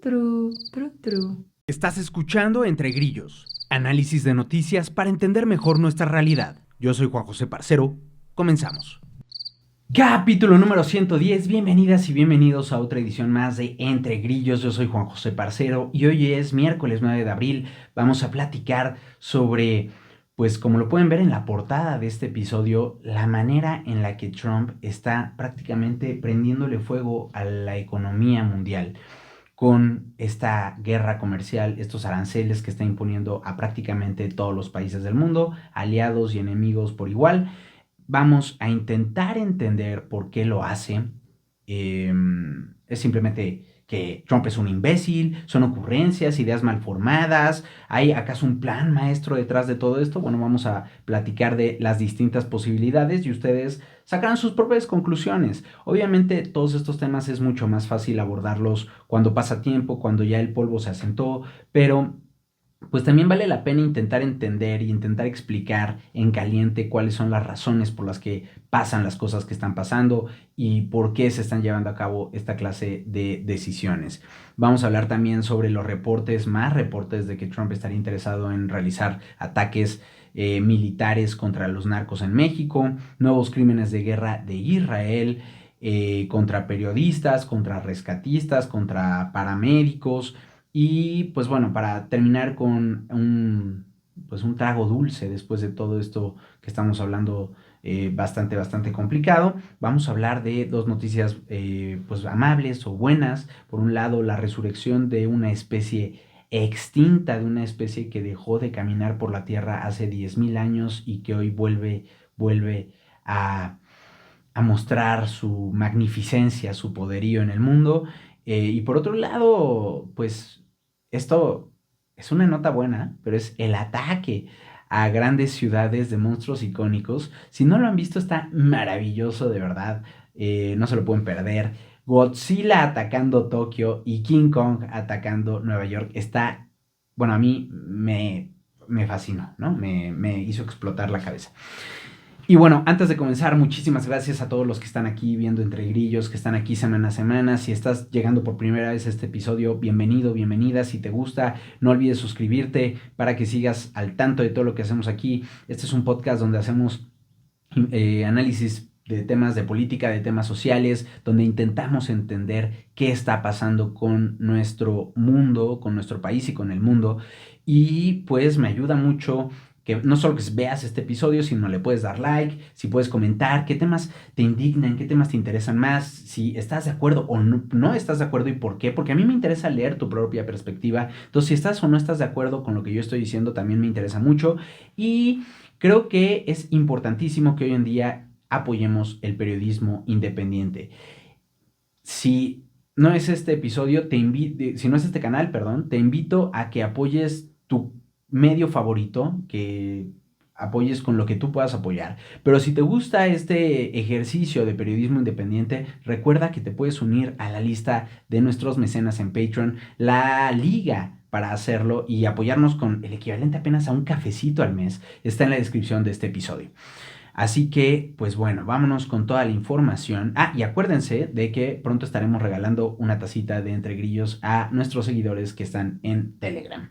Tru. Estás escuchando Entre Grillos, análisis de noticias para entender mejor nuestra realidad. Yo soy Juan José Parcero, comenzamos. Capítulo número 110, bienvenidas y bienvenidos a otra edición más de Entre Grillos. Yo soy Juan José Parcero y hoy es miércoles 9 de abril. Vamos a platicar sobre, pues como lo pueden ver en la portada de este episodio, la manera en la que Trump está prácticamente prendiéndole fuego a la economía mundial con esta guerra comercial, estos aranceles que está imponiendo a prácticamente todos los países del mundo, aliados y enemigos por igual. Vamos a intentar entender por qué lo hace. Es simplemente que Trump es un imbécil, son ocurrencias, ideas mal formadas. ¿Hay acaso un plan maestro detrás de todo esto? Bueno, vamos a platicar de las distintas posibilidades y ustedes sacarán sus propias conclusiones. Obviamente todos estos temas es mucho más fácil abordarlos cuando pasa tiempo, cuando ya el polvo se asentó, pero pues también vale la pena intentar entender y intentar explicar en caliente cuáles son las razones por las que pasan las cosas que están pasando y por qué se están llevando a cabo esta clase de decisiones. Vamos a hablar también sobre los más reportes de que Trump estaría interesado en realizar ataques militares contra los narcos en México, nuevos crímenes de guerra de Israel, contra periodistas, contra rescatistas, contra paramédicos. Y pues bueno, para terminar con un trago dulce después de todo esto que estamos hablando, bastante complicado, vamos a hablar de dos noticias pues amables o buenas. Por un lado, la resurrección de una especie extinta, de una especie que dejó de caminar por la Tierra hace 10,000 años y que hoy vuelve a, a mostrar su magnificencia, su poderío en el mundo. Y por otro lado, pues esto es una nota buena, pero es el ataque a grandes ciudades de monstruos icónicos. Si no lo han visto, está maravilloso, de verdad. No se lo pueden perder. Godzilla atacando Tokio y King Kong atacando Nueva York. Bueno, a mí me fascinó, ¿no? Me hizo explotar la cabeza. Y bueno, antes de comenzar, muchísimas gracias a todos los que están aquí viendo Entre Grillos, que están aquí semana a semana. Si estás llegando por primera vez a este episodio, bienvenido, bienvenida. Si te gusta, no olvides suscribirte para que sigas al tanto de todo lo que hacemos aquí. Este es un podcast donde hacemos análisis de temas de política, de temas sociales, donde intentamos entender qué está pasando con nuestro mundo, con nuestro país y con el mundo. Y pues me ayuda mucho que no solo que veas este episodio, sino le puedes dar like, si puedes comentar qué temas te indignan, qué temas te interesan más, si estás de acuerdo o no estás de acuerdo y por qué, porque a mí me interesa leer tu propia perspectiva. Entonces, si estás o no estás de acuerdo con lo que yo estoy diciendo, también me interesa mucho. Y creo que es importantísimo que hoy en día apoyemos el periodismo independiente. Si no es este episodio, si no es este canal, perdón, te invito a que apoyes tu medio favorito, que apoyes con lo que tú puedas apoyar. Pero si te gusta este ejercicio de periodismo independiente, recuerda que te puedes unir a la lista de nuestros mecenas en Patreon, la liga para hacerlo y apoyarnos con el equivalente apenas a un cafecito al mes está en la descripción de este episodio. Así que, pues bueno, vámonos con toda la información. Y acuérdense de que pronto estaremos regalando una tacita de Entre Grillos a nuestros seguidores que están en Telegram.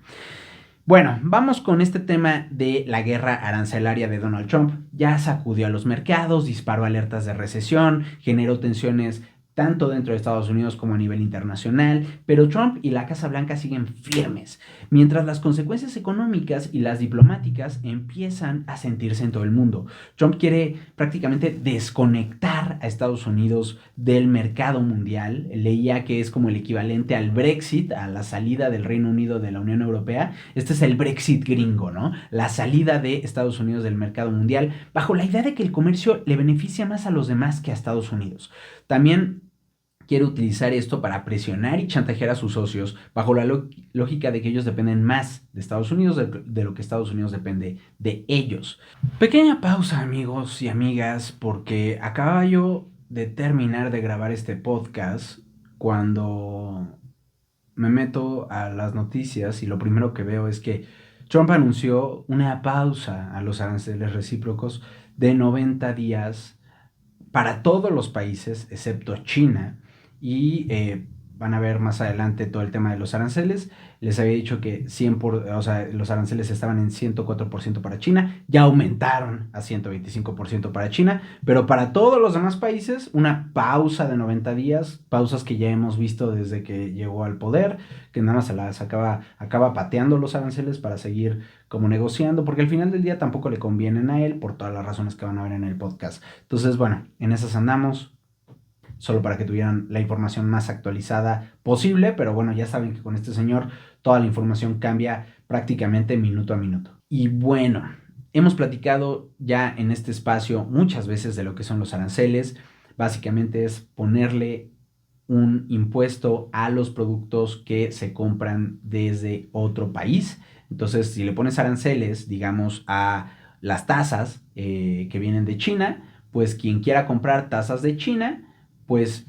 Bueno, vamos con este tema de la guerra arancelaria de Donald Trump. Ya sacudió a los mercados, disparó alertas de recesión, generó tensiones tanto dentro de Estados Unidos como a nivel internacional, pero Trump y la Casa Blanca siguen firmes, mientras las consecuencias económicas y las diplomáticas empiezan a sentirse en todo el mundo. Trump quiere prácticamente desconectar a Estados Unidos del mercado mundial. Leía que es como el equivalente al Brexit, a la salida del Reino Unido de la Unión Europea. Este es el Brexit gringo, ¿no? La salida de Estados Unidos del mercado mundial, bajo la idea de que el comercio le beneficia más a los demás que a Estados Unidos. También quiere utilizar esto para presionar y chantajear a sus socios bajo la lógica de que ellos dependen más de Estados Unidos de lo que Estados Unidos depende de ellos. Pequeña pausa, amigos y amigas, porque acababa yo de terminar de grabar este podcast cuando me meto a las noticias y lo primero que veo es que Trump anunció una pausa a los aranceles recíprocos de 90 días para todos los países excepto China y van a ver más adelante todo el tema de los aranceles. Les había dicho que o sea, los aranceles estaban en 104% para China, ya aumentaron a 125% para China, pero para todos los demás países una pausa de 90 días, pausas que ya hemos visto desde que llegó al poder, que nada más se las acaba pateando los aranceles para seguir como negociando, porque al final del día tampoco le convienen a él por todas las razones que van a ver en el podcast. Entonces, bueno, en esas andamos, solo para que tuvieran la información más actualizada posible, pero bueno, ya saben que con este señor toda la información cambia prácticamente minuto a minuto. Y bueno, hemos platicado ya en este espacio muchas veces de lo que son los aranceles. Básicamente es ponerle un impuesto a los productos que se compran desde otro país. Entonces, si le pones aranceles, digamos, a las tazas que vienen de China, pues quien quiera comprar tazas de China, pues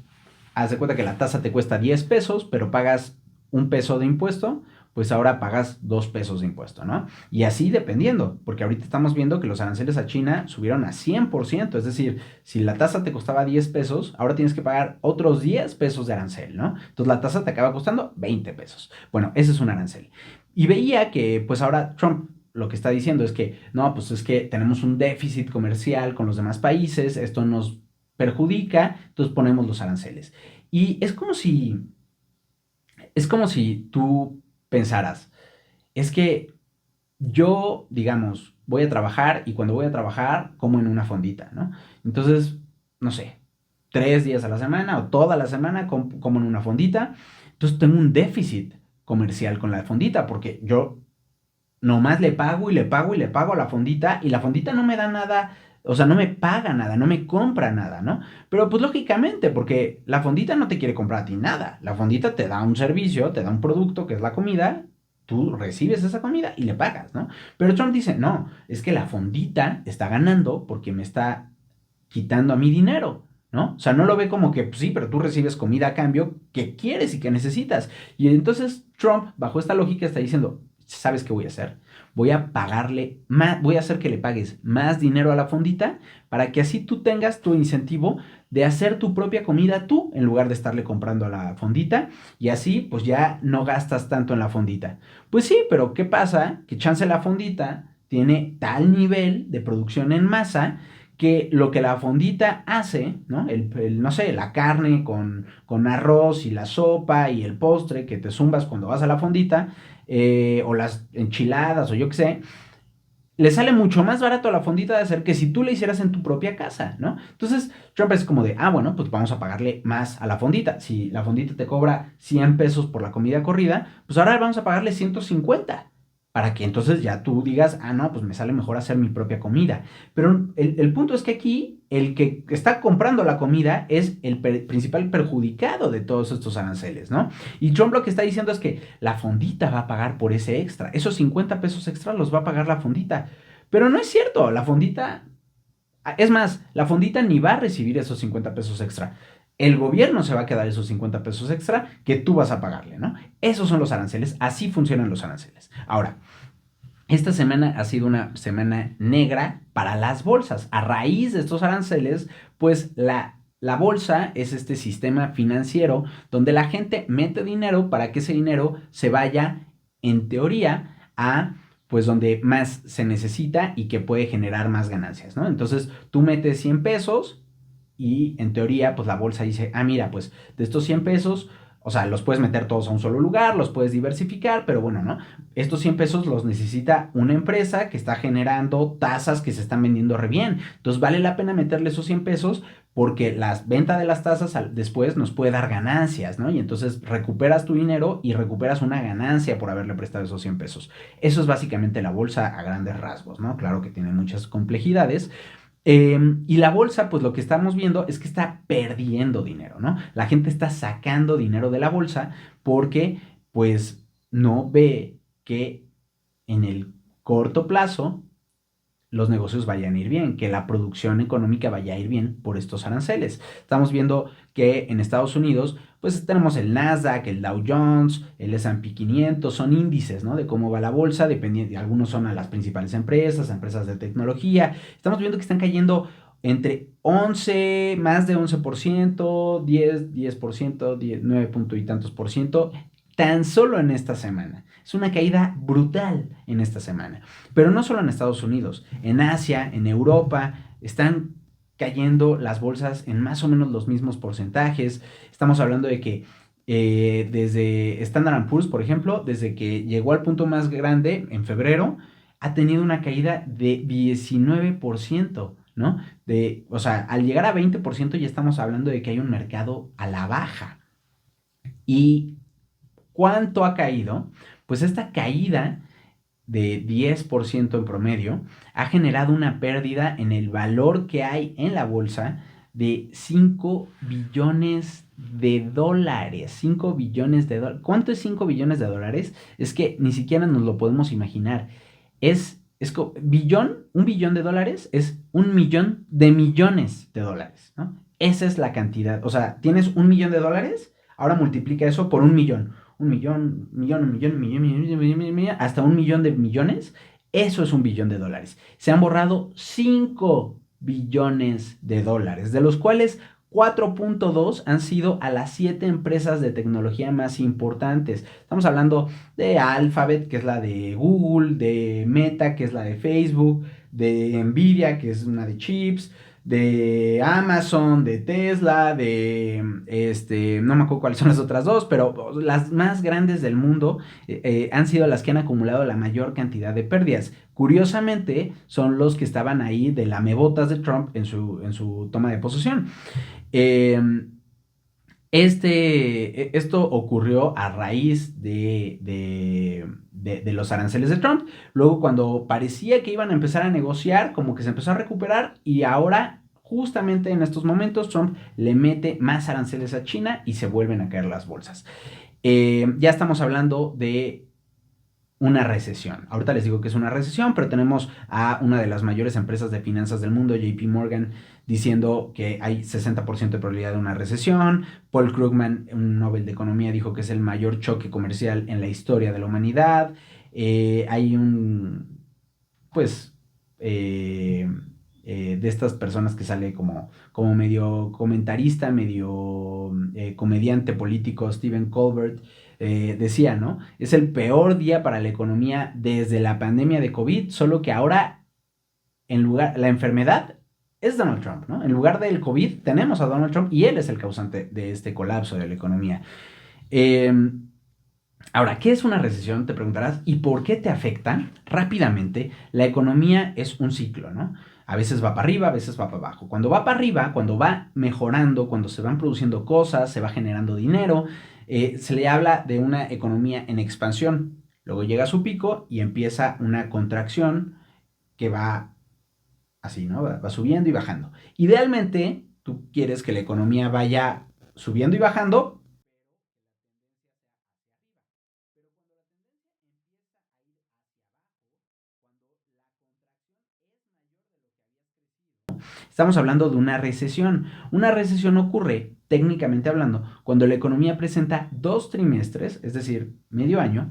haz de cuenta que la tasa te cuesta 10 pesos, pero pagas un peso de impuesto, pues ahora pagas 2 pesos de impuesto, ¿no? Y así dependiendo, porque ahorita estamos viendo que los aranceles a China subieron a 100%, es decir, si la tasa te costaba 10 pesos, ahora tienes que pagar otros 10 pesos de arancel, ¿no? Entonces la tasa te acaba costando 20 pesos. Bueno, ese es un arancel. Y veía que pues ahora Trump lo que está diciendo es que no, pues es que tenemos un déficit comercial con los demás países, esto nos perjudica, entonces ponemos los aranceles. Y es como si tú pensaras, es que yo, digamos, voy a trabajar y cuando voy a trabajar como en una fondita, ¿no? Entonces, no sé, 3 días a la semana o toda la semana como en una fondita, entonces tengo un déficit comercial con la fondita porque yo nomás le pago y le pago y le pago a la fondita y la fondita no me da nada, o sea, no me paga nada, no me compra nada, ¿no? Pero pues lógicamente, porque la fondita no te quiere comprar a ti nada, la fondita te da un servicio, te da un producto que es la comida, tú recibes esa comida y le pagas, ¿no? Pero Trump dice, no, es que la fondita está ganando porque me está quitando a mi dinero. ¿No? O sea, no lo ve como que, pues sí, pero tú recibes comida a cambio que quieres y que necesitas. Y entonces Trump, bajo esta lógica, está diciendo, ¿sabes qué voy a hacer? Voy a pagarle más, voy a hacer que le pagues más dinero a la fondita para que así tú tengas tu incentivo de hacer tu propia comida tú en lugar de estarle comprando a la fondita y así pues ya no gastas tanto en la fondita. Pues sí, pero ¿qué pasa? Que chance la fondita tiene tal nivel de producción en masa que lo que la fondita hace, ¿no? No sé, la carne con arroz y la sopa y el postre que te zumbas cuando vas a la fondita, o las enchiladas o yo qué sé, le sale mucho más barato a la fondita de hacer que si tú le hicieras en tu propia casa, ¿no? Entonces, Trump es como de, bueno, pues vamos a pagarle más a la fondita. Si la fondita te cobra 100 pesos por la comida corrida, pues ahora vamos a pagarle 150 para que entonces ya tú digas, no, pues me sale mejor hacer mi propia comida. Pero el punto es que aquí el que está comprando la comida es el principal perjudicado de todos estos aranceles, ¿no? Y Trump lo que está diciendo es que la fondita va a pagar por ese extra. Esos 50 pesos extra los va a pagar la fondita. Pero no es cierto, la fondita, es más, la fondita ni va a recibir esos 50 pesos extra. El gobierno se va a quedar esos 50 pesos extra que tú vas a pagarle, ¿no? Esos son los aranceles, así funcionan los aranceles. Ahora, esta semana ha sido una semana negra para las bolsas. A raíz de estos aranceles, pues la bolsa es este sistema financiero donde la gente mete dinero para que ese dinero se vaya, en teoría, a pues donde más se necesita y que puede generar más ganancias, ¿no? Entonces tú metes 100 pesos y en teoría pues la bolsa dice, mira, pues de estos 100 pesos, o sea, los puedes meter todos a un solo lugar, los puedes diversificar, pero bueno, ¿no? Estos 100 pesos los necesita una empresa que está generando tasas que se están vendiendo re bien. Entonces vale la pena meterle esos 100 pesos porque la venta de las tasas después nos puede dar ganancias, ¿no? Y entonces recuperas tu dinero y recuperas una ganancia por haberle prestado esos 100 pesos. Eso es básicamente la bolsa a grandes rasgos, ¿no? Claro que tiene muchas complejidades. Y la bolsa, pues lo que estamos viendo es que está perdiendo dinero, ¿no? La gente está sacando dinero de la bolsa porque, pues, no ve que en el corto plazo los negocios vayan a ir bien, que la producción económica vaya a ir bien por estos aranceles. Estamos viendo que en Estados Unidos, pues tenemos el Nasdaq, el Dow Jones, el S&P 500, son índices, ¿no? De cómo va la bolsa, dependiendo, algunos son a las principales empresas de tecnología. Estamos viendo que están cayendo entre 11, más de 11%, 10%, 9 punto y tantos por ciento, tan solo en esta semana. Es una caída brutal en esta semana. Pero no solo en Estados Unidos, en Asia, en Europa, están cayendo las bolsas en más o menos los mismos porcentajes. Estamos hablando de que desde Standard Poor's, por ejemplo, desde que llegó al punto más grande en febrero, ha tenido una caída de 19%, ¿no? O sea, al llegar a 20% ya estamos hablando de que hay un mercado a la baja. ¿Y cuánto ha caído? Pues esta caída de 10% en promedio ha generado una pérdida en el valor que hay en la bolsa de 5 billones de dólares. 5 billones de dólares. ¿Cuánto es 5 billones de dólares? Es que ni siquiera nos lo podemos imaginar. Un billón de dólares es un millón de millones de dólares, ¿no? Esa es la cantidad. O sea, tienes un millón de dólares, ahora multiplica eso por un millón. Un millón, hasta un millón de millones. Eso es un billón de dólares. Se han borrado 5 billones de dólares, de los cuales 4.2 han sido a las 7 empresas de tecnología más importantes. Estamos hablando de Alphabet, que es la de Google, de Meta, que es la de Facebook, de Nvidia, que es una de chips, de Amazon, de Tesla, no me acuerdo cuáles son las otras dos, pero las más grandes del mundo han sido las que han acumulado la mayor cantidad de pérdidas. Curiosamente, son los que estaban ahí de lamebotas de Trump en su toma de posesión. Eh, esto ocurrió a raíz de los aranceles de Trump. Luego, cuando parecía que iban a empezar a negociar, como que se empezó a recuperar y ahora, justamente en estos momentos, Trump le mete más aranceles a China y se vuelven a caer las bolsas. Ya estamos hablando de una recesión. Ahorita les digo que es una recesión, pero tenemos a una de las mayores empresas de finanzas del mundo, JP Morgan, diciendo que hay 60% de probabilidad de una recesión. Paul Krugman, un Nobel de Economía, dijo que es el mayor choque comercial en la historia de la humanidad. Hay pues, de estas personas que sale como medio comentarista, medio comediante político, Stephen Colbert, decía, ¿no? Es el peor día para la economía desde la pandemia de COVID, solo que ahora la enfermedad es Donald Trump, ¿no? En lugar del COVID tenemos a Donald Trump y él es el causante de este colapso de la economía. Ahora, ¿qué es una recesión? Te preguntarás, ¿y por qué te afecta? Rápidamente, la economía es un ciclo, ¿no? A veces va para arriba, a veces va para abajo. Cuando va para arriba, cuando va mejorando, cuando se van produciendo cosas, se va generando dinero, se le habla de una economía en expansión. Luego llega a su pico y empieza una contracción que va así, ¿no? Va subiendo y bajando. Idealmente, tú quieres que la economía vaya subiendo y bajando. Estamos hablando de una recesión. Una recesión ocurre, técnicamente hablando, cuando la economía presenta 2 trimestres, es decir, medio año,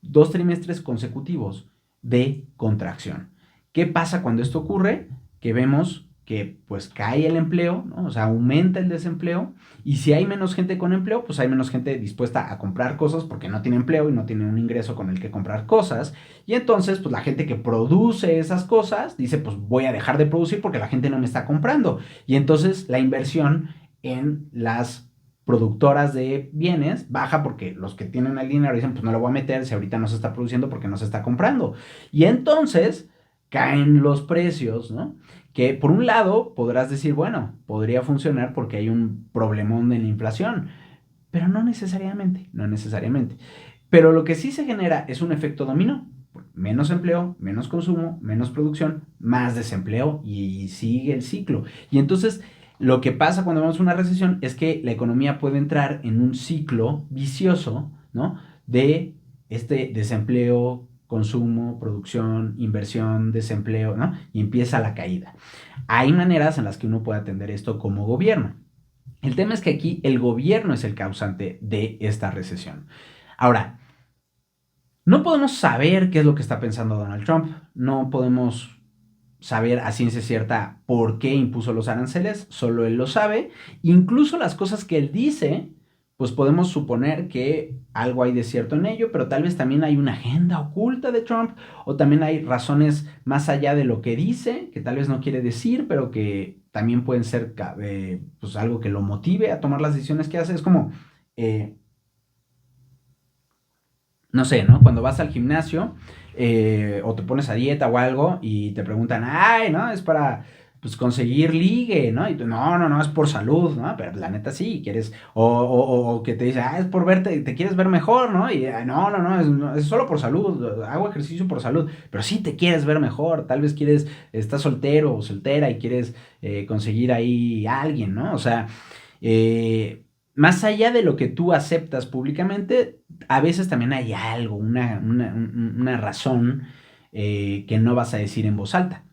2 trimestres consecutivos de contracción. ¿Qué pasa cuando esto ocurre? Que vemos que pues cae el empleo, ¿no? O sea, aumenta el desempleo y si hay menos gente con empleo, pues hay menos gente dispuesta a comprar cosas porque no tiene empleo y no tiene un ingreso con el que comprar cosas y entonces pues la gente que produce esas cosas dice pues voy a dejar de producir porque la gente no me está comprando y entonces la inversión en las productoras de bienes baja porque los que tienen el dinero dicen pues no lo voy a meter si ahorita no se está produciendo porque no se está comprando y entonces caen los precios, ¿no? Que por un lado podrás decir, bueno, podría funcionar porque hay un problemón en la inflación, pero no necesariamente, no necesariamente. Pero lo que sí se genera es un efecto dominó. Menos empleo, menos consumo, menos producción, más desempleo y sigue el ciclo. Y entonces lo que pasa cuando vemos una recesión es que la economía puede entrar en un ciclo vicioso, ¿no? De este desempleo, consumo, producción, inversión, desempleo, ¿no? Y empieza la caída. Hay maneras en las que uno puede atender esto como gobierno. El tema es que aquí el gobierno es el causante de esta recesión. Ahora, no podemos saber qué es lo que está pensando Donald Trump, no podemos saber a ciencia cierta por qué impuso los aranceles, solo él lo sabe. Incluso las cosas que él dice, pues podemos suponer que algo hay de cierto en ello, pero tal vez también hay una agenda oculta de Trump, o también hay razones más allá de lo que dice, que tal vez no quiere decir, pero que también pueden ser pues algo que lo motive a tomar las decisiones que hace. Es como, eh, no sé, ¿no? Cuando vas al gimnasio o te pones a dieta o algo y te preguntan, ay, ¿no? Es para, pues, conseguir ligue, ¿no? Y tú, no, no, no, es por salud, ¿no? Pero la neta sí, quieres, o que te dice, es por verte, te quieres ver mejor, ¿no? Y no, no, no, es solo por salud, hago ejercicio por salud, pero sí te quieres ver mejor, tal vez quieres, estás soltero o soltera y quieres conseguir ahí a alguien, ¿no? O sea, eh, más allá de lo que tú aceptas públicamente, a veces también hay algo, una razón que no vas a decir en voz alta.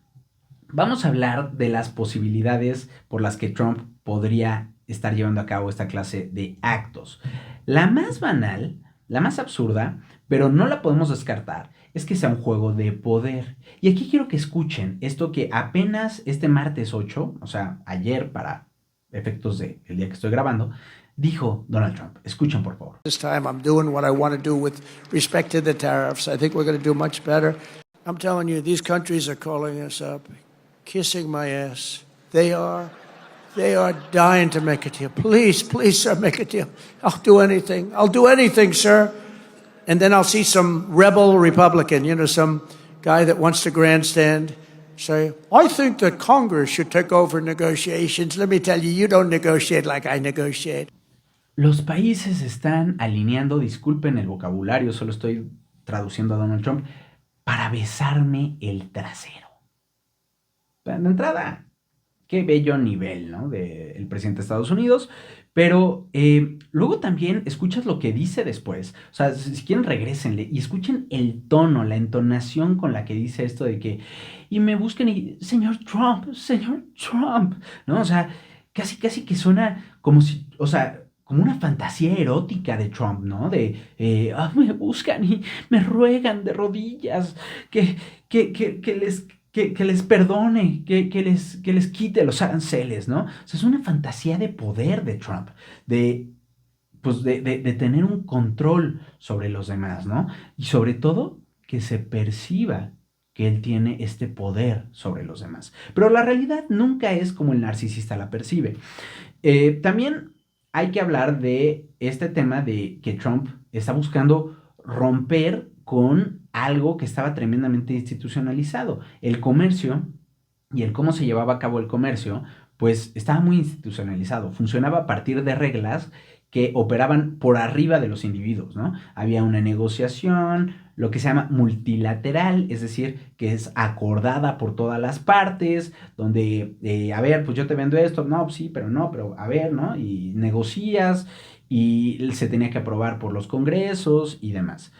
Vamos a hablar de las posibilidades por las que Trump podría estar llevando a cabo esta clase de actos. La más banal, la más absurda, pero no la podemos descartar, es que sea un juego de poder. Y aquí quiero que escuchen esto que apenas este martes 8, o sea, ayer para efectos del día que estoy grabando, dijo Donald Trump. Escuchen, por favor. This time I'm doing what I want to do with respect to the tariffs. I think we're going to do much better. I'm telling you, these countries are calling us up, kissing my ass. They are dying to make a deal. Please, please, sir, make a deal. I'll do anything. I'll do anything, sir. And then I'll see some rebel Republican, some guy that wants to grandstand, say, I think that Congress should take over negotiations. Let me tell you, you don't negotiate like I negotiate. Los países están alineando, disculpen el vocabulario, solo estoy traduciendo a Donald Trump, para besarme el trasero. De entrada, qué bello nivel, ¿no? Del presidente de Estados Unidos, pero luego también escuchas lo que dice después. O sea, si quieren regrésenle y escuchen el tono, la entonación con la que dice esto de que, y me busquen y, señor Trump, ¿no? O sea, casi que suena como si, o sea, como una fantasía erótica de Trump, ¿no? Me buscan y me ruegan de rodillas que les perdone, que les quite los aranceles, ¿no? O sea, es una fantasía de poder de Trump, de, pues de tener un control sobre los demás, ¿no? Y sobre todo, que se perciba que él tiene este poder sobre los demás. Pero la realidad nunca es como el narcisista la percibe. También hay que hablar de este tema de que Trump está buscando romper con algo que estaba tremendamente institucionalizado. El comercio y el cómo se llevaba a cabo el comercio, pues estaba muy institucionalizado. Funcionaba a partir de reglas que operaban por arriba de los individuos, ¿no? Había una negociación, lo que se llama multilateral, es decir, que es acordada por todas las partes, donde, a ver, pues yo te vendo esto, no, sí, pero no, pero a ver, ¿no? Y negocias y se tenía que aprobar por los congresos y demás.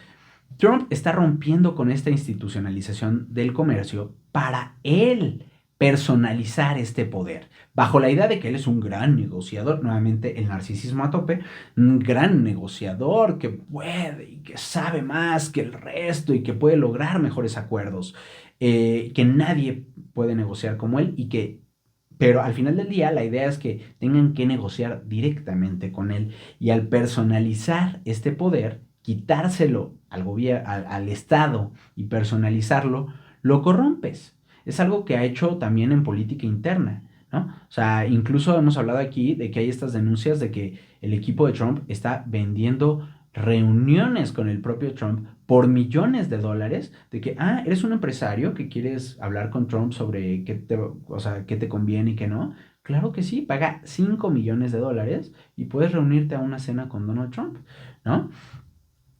Trump está rompiendo con esta institucionalización del comercio para él personalizar este poder, bajo la idea de que él es un gran negociador, nuevamente el narcisismo a tope, un gran negociador que puede y que sabe más que el resto y que puede lograr mejores acuerdos, que nadie puede negociar como él pero al final del día la idea es que tengan que negociar directamente con él y al personalizar este poder, quitárselo al gobierno, al Estado y personalizarlo, lo corrompes. Es algo que ha hecho también en política interna, ¿no? O sea, incluso hemos hablado aquí de que hay estas denuncias de que el equipo de Trump está vendiendo reuniones con el propio Trump por millones de dólares, de que, eres un empresario que quieres hablar con Trump sobre o sea, qué te conviene y qué no. Claro que sí, paga 5 millones de dólares y puedes reunirte a una cena con Donald Trump, ¿no?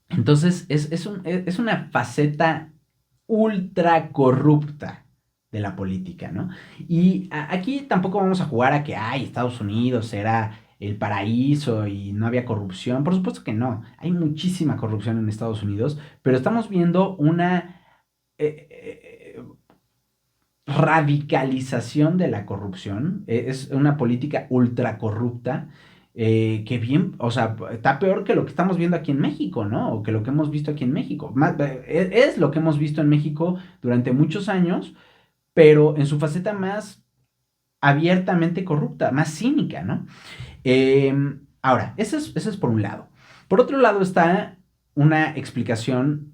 Entonces, es una faceta ultra corrupta de la política, ¿no? Y aquí tampoco vamos a jugar a que, Estados Unidos era el paraíso y no había corrupción. Por supuesto que no, hay muchísima corrupción en Estados Unidos, pero estamos viendo una radicalización de la corrupción. Es una política ultra corrupta que bien, o sea, está peor que lo que estamos viendo aquí en México, ¿no? O que lo que hemos visto aquí en México. Es lo que hemos visto en México durante muchos años, pero en su faceta más abiertamente corrupta, más cínica, ¿no? Ahora, eso es por un lado. Por otro lado está una explicación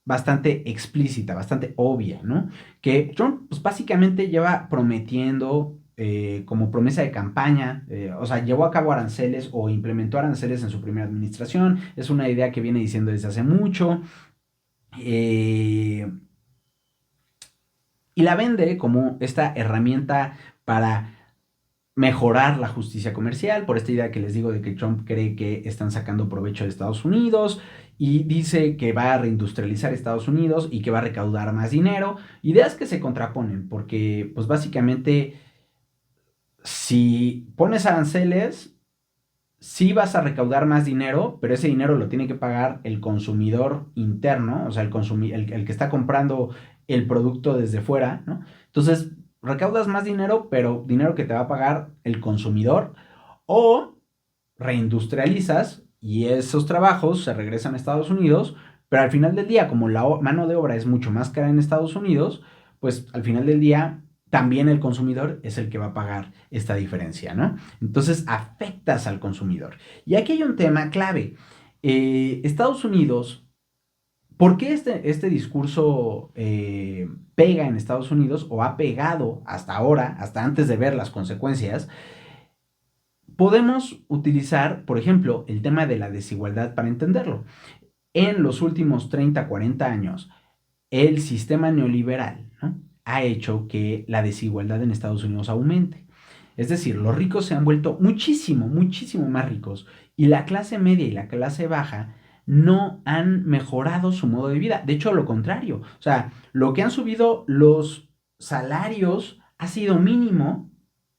bastante explícita, bastante obvia, ¿no? Que Trump, pues básicamente lleva prometiendo como promesa de campaña, o sea, llevó a cabo aranceles o implementó aranceles en su primera administración, es una idea que viene diciendo desde hace mucho, eh, y la vende como esta herramienta para mejorar la justicia comercial, por esta idea que les digo de que Trump cree que están sacando provecho de Estados Unidos y dice que va a reindustrializar Estados Unidos y que va a recaudar más dinero, ideas que se contraponen, porque pues básicamente si pones aranceles, sí vas a recaudar más dinero, pero ese dinero lo tiene que pagar el consumidor interno, o sea, el que está comprando el producto desde fuera, ¿no? Entonces, recaudas más dinero, pero dinero que te va a pagar el consumidor, o reindustrializas y esos trabajos se regresan a Estados Unidos, pero al final del día, como la mano de obra es mucho más cara en Estados Unidos, pues al final del día también el consumidor es el que va a pagar esta diferencia, ¿no? Entonces afectas al consumidor. Y aquí hay un tema clave. Estados Unidos, ¿por qué este discurso pega en Estados Unidos o ha pegado hasta ahora, hasta antes de ver las consecuencias? Podemos utilizar, por ejemplo, el tema de la desigualdad para entenderlo. En los últimos 30, 40 años, el sistema neoliberal, ¿no?, ha hecho que la desigualdad en Estados Unidos aumente. Es decir, los ricos se han vuelto muchísimo, muchísimo más ricos y la clase media y la clase baja no han mejorado su modo de vida. De hecho, lo contrario. O sea, lo que han subido los salarios ha sido mínimo,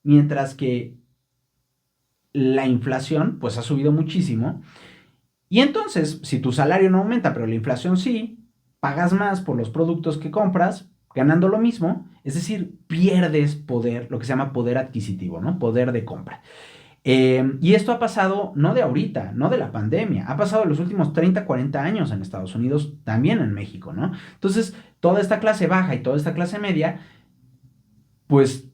mientras que la inflación pues ha subido muchísimo. Y entonces, si tu salario no aumenta, pero la inflación sí, pagas más por los productos que compras, ganando lo mismo, es decir, pierdes poder, lo que se llama poder adquisitivo, ¿no? Poder de compra. Y esto ha pasado no de ahorita, no de la pandemia, ha pasado en los últimos 30, 40 años en Estados Unidos, también en México, ¿no? Entonces, toda esta clase baja y toda esta clase media pues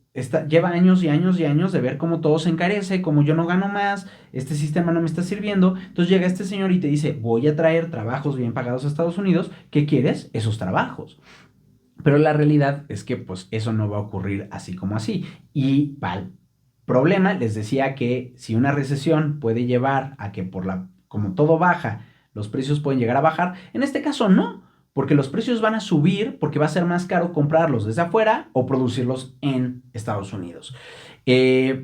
lleva años y años y años de ver cómo todo se encarece, cómo yo no gano más, este sistema no me está sirviendo. Entonces llega este señor y te dice, voy a traer trabajos bien pagados a Estados Unidos. ¿Qué quieres? Esos trabajos. Pero la realidad es que pues eso no va a ocurrir así como así. Y para el problema, les decía que si una recesión puede llevar a que como todo baja, los precios pueden llegar a bajar, en este caso no, porque los precios van a subir porque va a ser más caro comprarlos desde afuera o producirlos en Estados Unidos.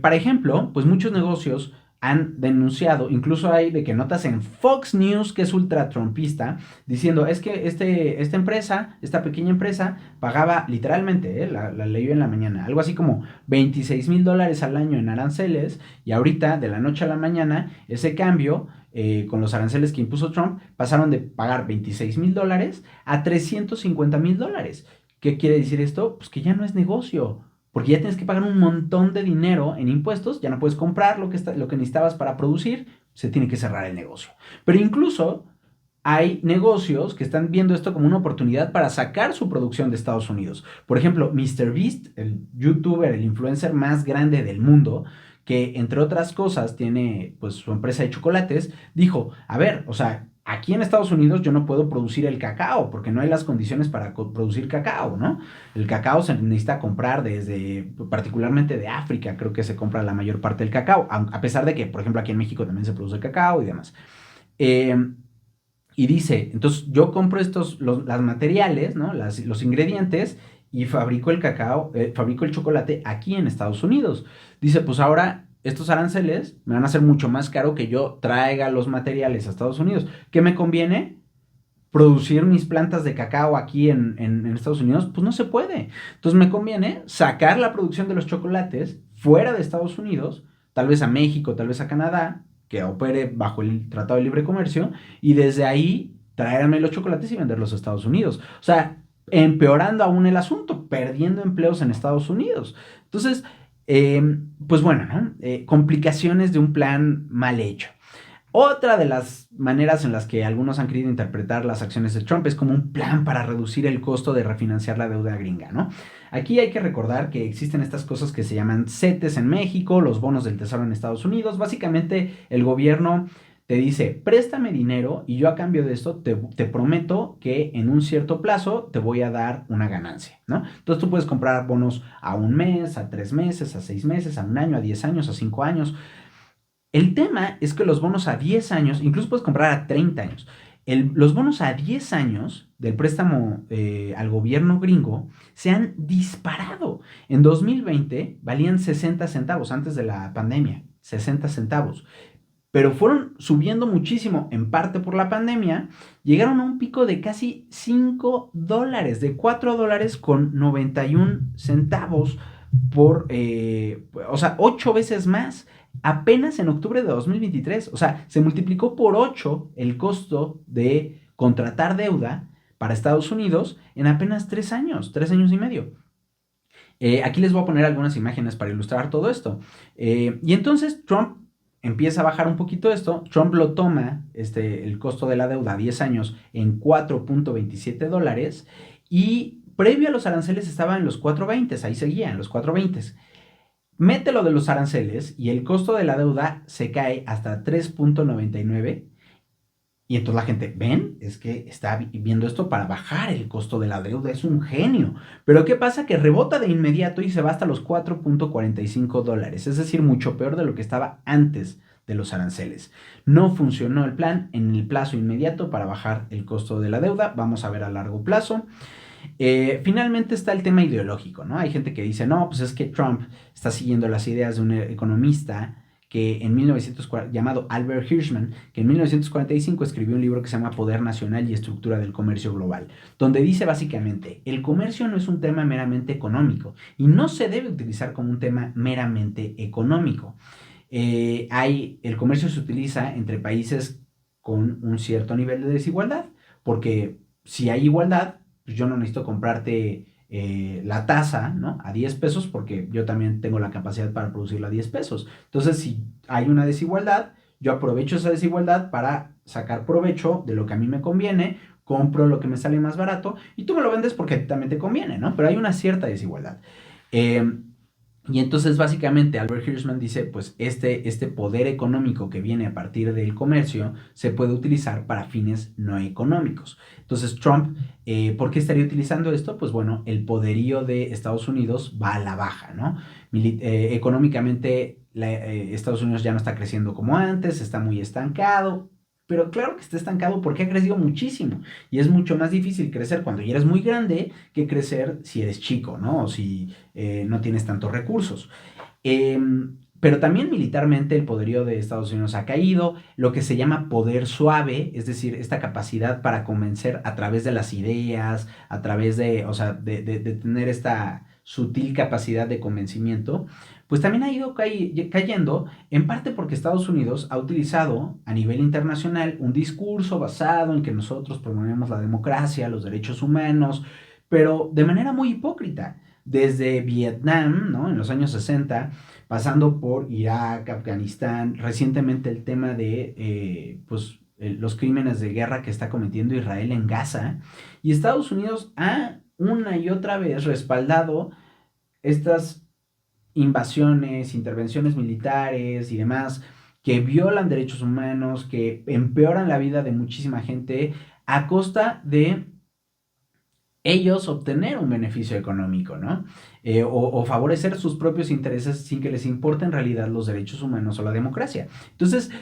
Para ejemplo, pues muchos negocios han denunciado, incluso hay de que notas en Fox News, que es ultra trumpista, diciendo, es que esta empresa, esta pequeña empresa, pagaba literalmente, la leí en la mañana, algo así como $26,000 al año en aranceles, y ahorita, de la noche a la mañana, ese cambio, con los aranceles que impuso Trump, pasaron de pagar $26,000 a $350,000. ¿Qué quiere decir esto? Pues que ya no es negocio, porque ya tienes que pagar un montón de dinero en impuestos, ya no puedes comprar lo que necesitabas para producir, se tiene que cerrar el negocio. Pero incluso hay negocios que están viendo esto como una oportunidad para sacar su producción de Estados Unidos. Por ejemplo, MrBeast, el youtuber, el influencer más grande del mundo, que entre otras cosas tiene pues su empresa de chocolates, dijo, a ver, o sea, aquí en Estados Unidos yo no puedo producir el cacao porque no hay las condiciones para producir cacao, ¿no? El cacao se necesita comprar particularmente de África, creo que se compra la mayor parte del cacao, a pesar de que, por ejemplo, aquí en México también se produce cacao y demás. Eh, y dice, entonces yo compro las materiales, ¿no? Los ingredientes y fabrico el cacao, fabrico el chocolate aquí en Estados Unidos. Dice, pues ahora estos aranceles me van a hacer mucho más caro que yo traiga los materiales a Estados Unidos. ¿Qué me conviene? Producir mis plantas de cacao aquí en Estados Unidos, pues no se puede. Entonces me conviene sacar la producción de los chocolates fuera de Estados Unidos, tal vez a México, tal vez a Canadá, que opere bajo el Tratado de Libre Comercio, y desde ahí traerme los chocolates y venderlos a Estados Unidos. O sea, empeorando aún el asunto, perdiendo empleos en Estados Unidos. Entonces, pues bueno, ¿no? Complicaciones de un plan mal hecho. Otra de las maneras en las que algunos han querido interpretar las acciones de Trump es como un plan para reducir el costo de refinanciar la deuda gringa, ¿no? Aquí hay que recordar que existen estas cosas que se llaman CETES en México, los bonos del Tesoro en Estados Unidos. Básicamente el gobierno te dice, préstame dinero y yo a cambio de esto te prometo que en un cierto plazo te voy a dar una ganancia, ¿no? Entonces tú puedes comprar bonos a 1 mes, a 3 meses, a 6 meses, a 1 año, a 10 años, a 5 años. El tema es que los bonos a 10 años, incluso puedes comprar a 30 años. Los bonos a 10 años del préstamo al gobierno gringo se han disparado. En 2020 valían 60 centavos antes de la pandemia, 60 centavos. Pero fueron subiendo muchísimo, en parte por la pandemia, llegaron a un pico de casi $5, de $4.91 o sea, 8 veces más, apenas en octubre de 2023. O sea, se multiplicó por 8 el costo de contratar deuda para Estados Unidos en apenas 3 años y medio. Aquí les voy a poner algunas imágenes para ilustrar todo esto. Y entonces Trump empieza a bajar un poquito esto. Trump lo toma, el costo de la deuda a 10 años en $4.27 y previo a los aranceles estaba en los 4.20, ahí seguía en los 4.20. Mete lo de los aranceles y el costo de la deuda se cae hasta 3.99. Y entonces la gente, ¿ven? Es que está viendo esto para bajar el costo de la deuda, es un genio. Pero ¿qué pasa? Que rebota de inmediato y se va hasta los $4.45, es decir, mucho peor de lo que estaba antes de los aranceles. No funcionó el plan en el plazo inmediato para bajar el costo de la deuda, vamos a ver a largo plazo. Finalmente está el tema ideológico, ¿no? Hay gente que dice, no, pues es que Trump está siguiendo las ideas de un economista que llamado Albert Hirschman, que en 1945 escribió un libro que se llama Poder Nacional y Estructura del Comercio Global, donde dice básicamente, el comercio no es un tema meramente económico y no se debe utilizar como un tema meramente económico. El comercio se utiliza entre países con un cierto nivel de desigualdad, porque si hay igualdad, pues yo no necesito comprarte la tasa, ¿no? A 10 pesos porque yo también tengo la capacidad para producirla a 10 pesos. Entonces, si hay una desigualdad, yo aprovecho esa desigualdad para sacar provecho de lo que a mí me conviene, compro lo que me sale más barato y tú me lo vendes porque a ti también te conviene, ¿no? Pero hay una cierta desigualdad. Y entonces básicamente Albert Hirschman dice, pues este poder económico que viene a partir del comercio se puede utilizar para fines no económicos. Entonces Trump, ¿por qué estaría utilizando esto? Pues bueno, el poderío de Estados Unidos va a la baja, ¿no? Económicamente Estados Unidos ya no está creciendo como antes, está muy estancado. Pero claro que está estancado porque ha crecido muchísimo. Y es mucho más difícil crecer cuando ya eres muy grande que crecer si eres chico, ¿no? O si no tienes tantos recursos. Eh, pero también militarmente el poderío de Estados Unidos ha caído, lo que se llama poder suave, es decir, esta capacidad para convencer a través de las ideas, a través de, o sea, de tener esta sutil capacidad de convencimiento, pues también ha ido cayendo, en parte porque Estados Unidos ha utilizado a nivel internacional un discurso basado en que nosotros promovemos la democracia, los derechos humanos, pero de manera muy hipócrita. Desde Vietnam, ¿no? En los años 60, pasando por Irak, Afganistán, recientemente el tema de los crímenes de guerra que está cometiendo Israel en Gaza, y Estados Unidos ha una y otra vez respaldado estas invasiones, intervenciones militares y demás que violan derechos humanos, que empeoran la vida de muchísima gente a costa de ellos obtener un beneficio económico, ¿no? O favorecer sus propios intereses sin que les importe en realidad los derechos humanos o la democracia. Entonces,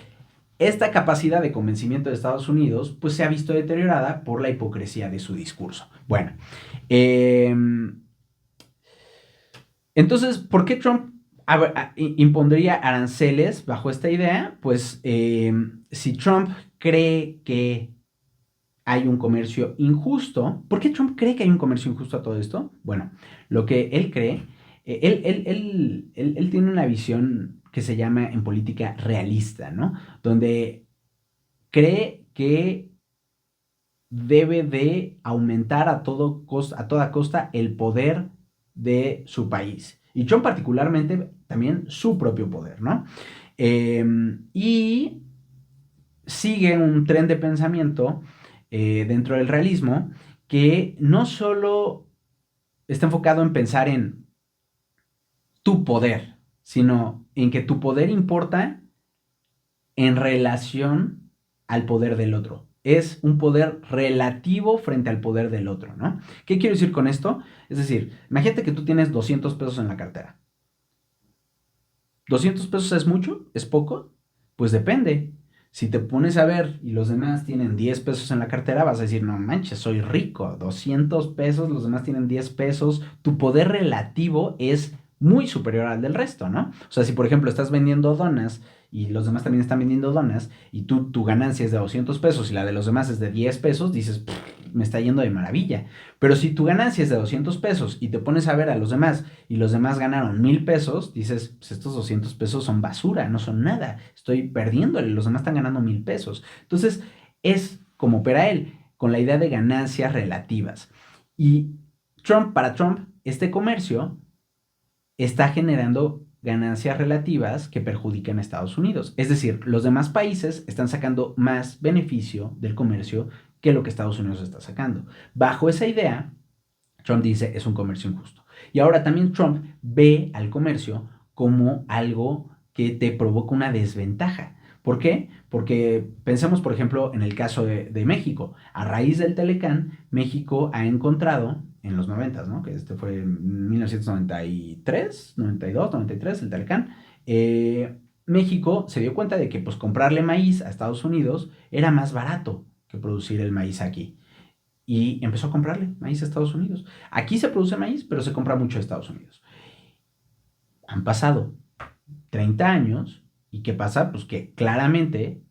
esta capacidad de convencimiento de Estados Unidos, pues se ha visto deteriorada por la hipocresía de su discurso. Bueno, entonces, ¿por qué Trump impondría aranceles bajo esta idea? Pues si Trump cree que hay un comercio injusto. ¿Por qué Trump cree que hay un comercio injusto a todo esto? Bueno, lo que él cree, él tiene una visión que se llama en política realista, ¿no? Donde cree que debe de aumentar a toda costa el poder de su país. Y Trump particularmente también su propio poder, ¿no? Y sigue un tren de pensamiento dentro del realismo que no solo está enfocado en pensar en tu poder, sino en que tu poder importa en relación al poder del otro. Es un poder relativo frente al poder del otro, ¿no? ¿Qué quiero decir con esto? Es decir, imagínate que tú tienes 200 pesos en la cartera. ¿200 pesos es mucho? ¿Es poco? Pues depende. Si te pones a ver y los demás tienen 10 pesos en la cartera, vas a decir, no manches, soy rico. 200 pesos, los demás tienen 10 pesos. Tu poder relativo es muy superior al del resto, ¿no? O sea, si por ejemplo estás vendiendo donas y los demás también están vendiendo donas y tu ganancia es de 200 pesos y la de los demás es de 10 pesos, dices, me está yendo de maravilla. Pero si tu ganancia es de 200 pesos y te pones a ver a los demás y los demás ganaron 1000 pesos, dices, pues estos 200 pesos son basura, no son nada, estoy perdiéndole, los demás están ganando 1000 pesos. Entonces, es como opera él, con la idea de ganancias relativas. Y para Trump, este comercio está generando ganancias relativas que perjudican a Estados Unidos. Es decir, los demás países están sacando más beneficio del comercio que lo que Estados Unidos está sacando. Bajo esa idea, Trump dice es un comercio injusto. Y ahora también Trump ve al comercio como algo que te provoca una desventaja. ¿Por qué? Porque pensemos, por ejemplo, en el caso de México. A raíz del Telecán, México ha encontrado, en los 90, ¿no? Que este fue en 1993, 92, 93, el Telecán. México se dio cuenta de que pues, comprarle maíz a Estados Unidos era más barato que producir el maíz aquí y empezó a comprarle maíz a Estados Unidos. Aquí se produce maíz, pero se compra mucho a Estados Unidos. Han pasado 30 años y ¿qué pasa? Pues que claramente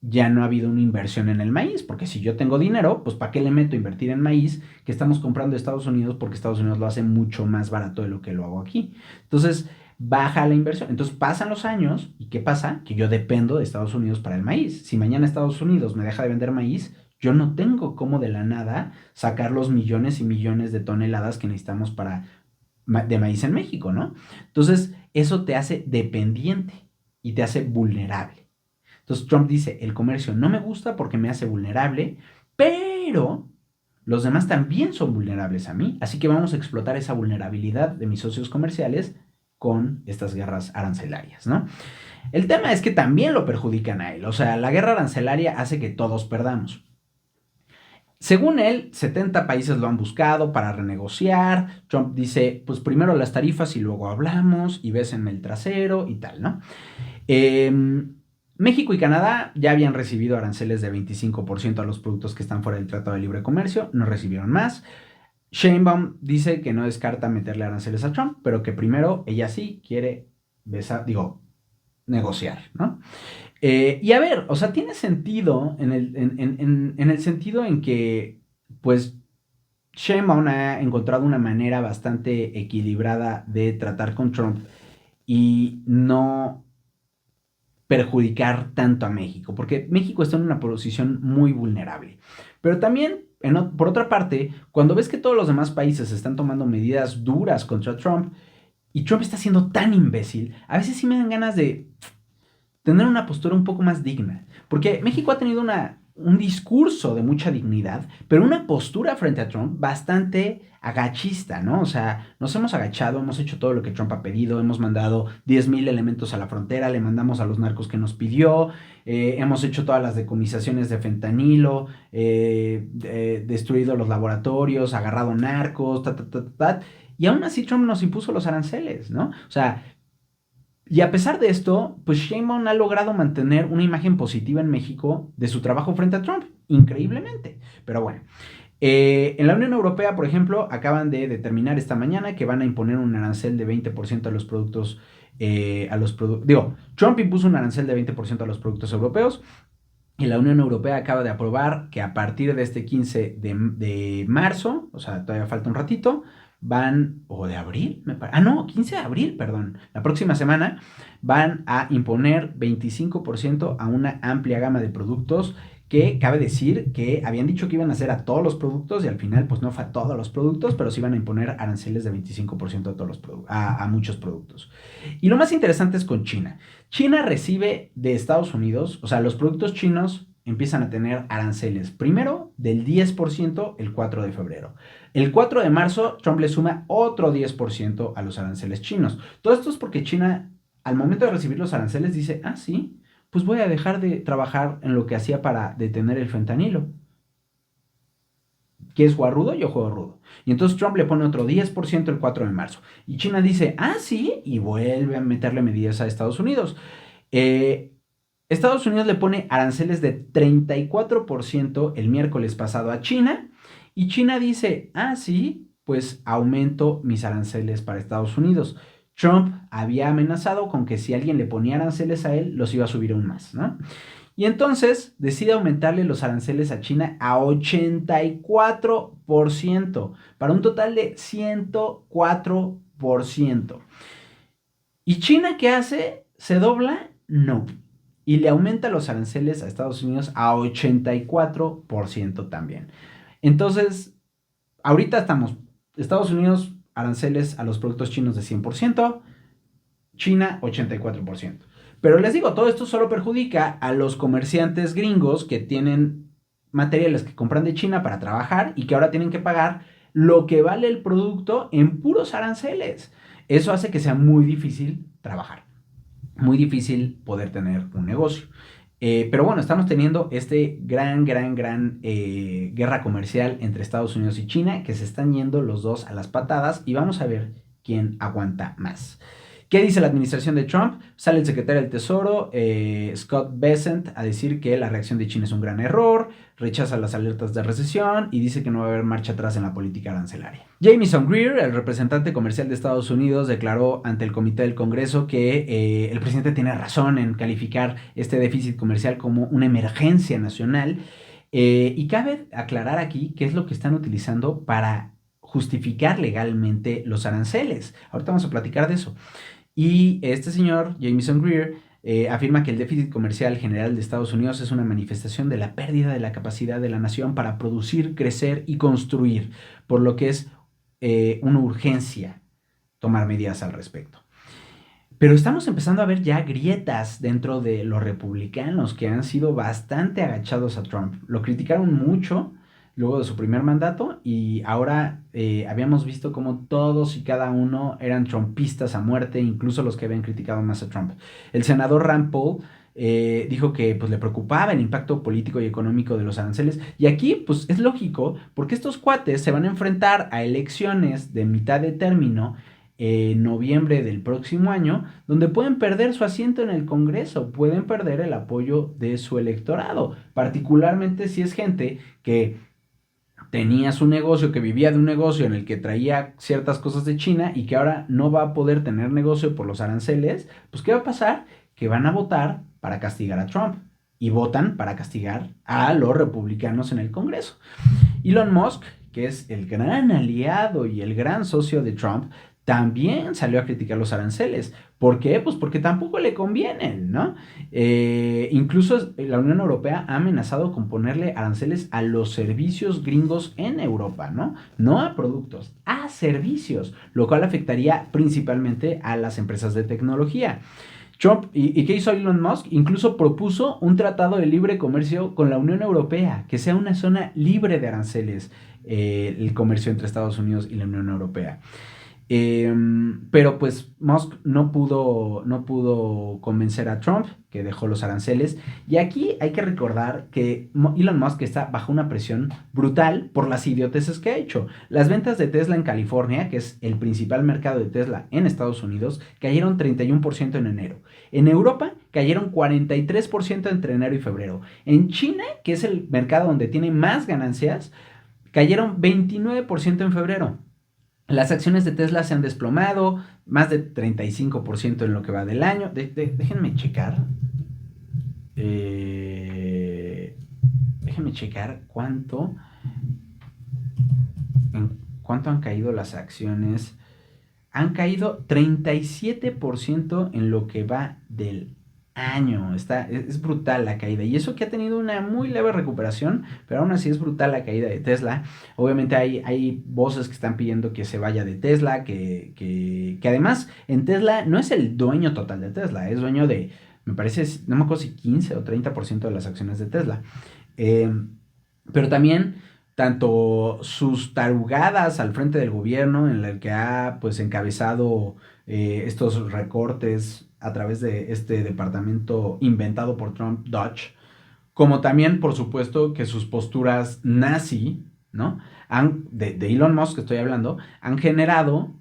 ya no ha habido una inversión en el maíz, porque si yo tengo dinero, pues ¿para qué le meto a invertir en maíz que estamos comprando de Estados Unidos? Porque Estados Unidos lo hace mucho más barato de lo que lo hago aquí. Entonces, baja la inversión. Entonces pasan los años y ¿qué pasa? Que yo dependo de Estados Unidos para el maíz. Si mañana Estados Unidos me deja de vender maíz, yo no tengo cómo de la nada sacar los millones y millones de toneladas que necesitamos de maíz en México, ¿no? Entonces, eso te hace dependiente y te hace vulnerable. Entonces Trump dice, el comercio no me gusta porque me hace vulnerable, pero los demás también son vulnerables a mí, así que vamos a explotar esa vulnerabilidad de mis socios comerciales con estas guerras arancelarias, ¿no? El tema es que también lo perjudican a él, o sea, la guerra arancelaria hace que todos perdamos. Según él, 70 países lo han buscado para renegociar. Trump dice, pues primero las tarifas y luego hablamos y bésenme el trasero y tal, ¿no? México y Canadá ya habían recibido aranceles de 25% a los productos que están fuera del Tratado de Libre Comercio, no recibieron más. Sheinbaum dice que no descarta meterle aranceles a Trump, pero que primero ella sí quiere negociar, ¿no? Y a ver, o sea, tiene sentido en el sentido en que, pues, Sheinbaum ha encontrado una manera bastante equilibrada de tratar con Trump y no perjudicar tanto a México, porque México está en una posición muy vulnerable. Pero también, por otra parte, cuando ves que todos los demás países están tomando medidas duras contra Trump y Trump está siendo tan imbécil, a veces sí me dan ganas de tener una postura un poco más digna. Porque México ha tenido un discurso de mucha dignidad, pero una postura frente a Trump bastante agachista, ¿no? O sea, nos hemos agachado, hemos hecho todo lo que Trump ha pedido, hemos mandado 10,000 elementos a la frontera, le mandamos a los narcos que nos pidió, hemos hecho todas las decomisaciones de fentanilo, destruido los laboratorios, agarrado narcos, y aún así Trump nos impuso los aranceles, ¿no? O sea, y a pesar de esto, pues Sheinbaum ha logrado mantener una imagen positiva en México de su trabajo frente a Trump, increíblemente. Pero bueno, en la Unión Europea, por ejemplo, acaban de determinar esta mañana que van a imponer un arancel de 20% a los productos, Trump impuso un arancel de 20% a los productos europeos. Y la Unión Europea acaba de aprobar que a partir de este 15 de marzo, o sea, todavía falta un ratito, o de abril, 15 de abril, perdón, la próxima semana, van a imponer 25% a una amplia gama de productos que cabe decir que habían dicho que iban a hacer a todos los productos y al final pues no fue a todos los productos, pero sí iban a imponer aranceles de 25% a, todos los a muchos productos. Y lo más interesante es con China. China recibe de Estados Unidos, o sea, los productos chinos empiezan a tener aranceles. Primero del 10% el 4 de febrero. El 4 de marzo Trump le suma otro 10% a los aranceles chinos. Todo esto es porque China al momento de recibir los aranceles dice, ah, sí, pues voy a dejar de trabajar en lo que hacía para detener el fentanilo. ¿Quieres jugar rudo? Yo juego rudo. Y entonces Trump le pone otro 10% el 4 de marzo. Y China dice, ah, sí, y vuelve a meterle medidas a Estados Unidos. Eh, Estados Unidos le pone aranceles de 34% el miércoles pasado a China. Y China dice, ah, sí, pues aumento mis aranceles para Estados Unidos. Trump había amenazado con que si alguien le ponía aranceles a él, los iba a subir aún más, ¿no? Y entonces decide aumentarle los aranceles a China a 84%, para un total de 104%. ¿Y China qué hace? ¿Se dobla? No. Y le aumenta los aranceles a Estados Unidos a 84% también. Entonces, ahorita estamos, Estados Unidos, aranceles a los productos chinos de 100%, China 84%. Pero les digo, todo esto solo perjudica a los comerciantes gringos que tienen materiales que compran de China para trabajar y que ahora tienen que pagar lo que vale el producto en puros aranceles. Eso hace que sea muy difícil trabajar, muy difícil poder tener un negocio. Pero bueno, estamos teniendo este gran guerra comercial entre Estados Unidos y China, que se están yendo los dos a las patadas y vamos a ver quién aguanta más. ¿Qué dice la administración de Trump? Sale el secretario del Tesoro, Scott Bessent, a decir que la reacción de China es un gran error, rechaza las alertas de recesión y dice que no va a haber marcha atrás en la política arancelaria. Jamieson Greer, el representante comercial de Estados Unidos, declaró ante el Comité del Congreso que el presidente tiene razón en calificar este déficit comercial como una emergencia nacional. Y cabe aclarar aquí qué es lo que están utilizando para justificar legalmente los aranceles. Ahorita vamos a platicar de eso. Y este señor, Jamieson Greer, afirma que el déficit comercial general de Estados Unidos es una manifestación de la pérdida de la capacidad de la nación para producir, crecer y construir, por lo que es una urgencia tomar medidas al respecto. Pero estamos empezando a ver ya grietas dentro de los republicanos que han sido bastante agachados a Trump. Lo criticaron mucho luego de su primer mandato y ahora habíamos visto como todos y cada uno eran trumpistas a muerte, incluso los que habían criticado más a Trump. El senador Rand Paul dijo que pues, le preocupaba el impacto político y económico de los aranceles y aquí pues es lógico porque estos cuates se van a enfrentar a elecciones de mitad de término en noviembre del próximo año, donde pueden perder su asiento en el Congreso, pueden perder el apoyo de su electorado, particularmente si es gente que tenía su negocio, que vivía de un negocio en el que traía ciertas cosas de China y que ahora no va a poder tener negocio por los aranceles, pues ¿qué va a pasar? Que van a votar para castigar a Trump y votan para castigar a los republicanos en el Congreso. Elon Musk, que es el gran aliado y el gran socio de Trump, también salió a criticar los aranceles. ¿Por qué? Pues porque tampoco le convienen, ¿no? Incluso la Unión Europea ha amenazado con ponerle aranceles a los servicios gringos en Europa, ¿no? No a productos, a servicios, lo cual afectaría principalmente a las empresas de tecnología. Trump, ¿y qué hizo Elon Musk? Incluso propuso un tratado de libre comercio con la Unión Europea, que sea una zona libre de aranceles, el comercio entre Estados Unidos y la Unión Europea. Pero pues Musk no pudo convencer a Trump, que dejó los aranceles. Y aquí hay que recordar que Elon Musk está bajo una presión brutal por las idioteces que ha hecho. Las ventas de Tesla en California, que es el principal mercado de Tesla en Estados Unidos, cayeron 31% en enero. En Europa cayeron 43% entre enero y febrero. En China, que es el mercado donde tiene más ganancias, cayeron 29% en febrero. Las acciones de Tesla se han desplomado, más de 35% en lo que va del año. Déjenme checar. Déjenme checar cuánto han caído las acciones. Han caído 37% en lo que va del año. Es brutal la caída. Y eso que ha tenido una muy leve recuperación, pero aún así es brutal la caída de Tesla. Obviamente hay voces que están pidiendo que se vaya de Tesla, que además en Tesla no es el dueño total de Tesla, es dueño de, me parece, no me acuerdo si 15 o 30% de las acciones de Tesla. Eh, pero también tanto sus tarugadas al frente del gobierno, en el que ha pues encabezado estos recortes a través de este departamento inventado por Trump, Dodge, como también, por supuesto, que sus posturas nazi, ¿no? De Elon Musk estoy hablando, han generado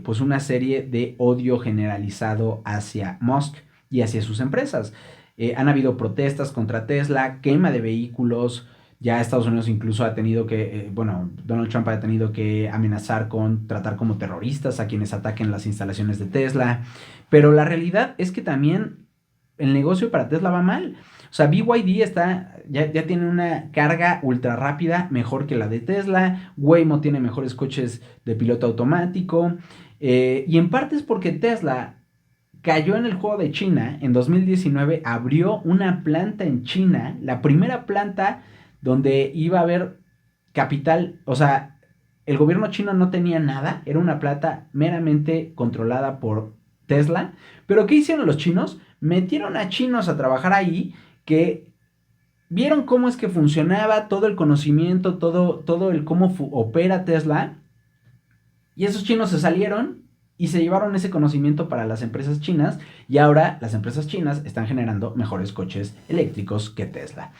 pues una serie de odio generalizado hacia Musk y hacia sus empresas. Han habido protestas contra Tesla, quema de vehículos, ya Estados Unidos incluso ha tenido que, bueno, Donald Trump ha tenido que amenazar con tratar como terroristas a quienes ataquen las instalaciones de Tesla, pero la realidad es que también el negocio para Tesla va mal. O sea, BYD ya tiene una carga ultra rápida mejor que la de Tesla. Waymo tiene mejores coches de piloto automático. Y en parte es porque Tesla cayó en el juego de China. En 2019 abrió una planta en China, la primera planta donde iba a haber capital. O sea, el gobierno chino no tenía nada. Era una planta meramente controlada por Tesla. Pero ¿qué hicieron los chinos? Metieron a chinos a trabajar ahí que vieron cómo es que funcionaba todo el conocimiento, todo el cómo opera Tesla. Y esos chinos se salieron y se llevaron ese conocimiento para las empresas chinas. Y ahora las empresas chinas están generando mejores coches eléctricos que Tesla.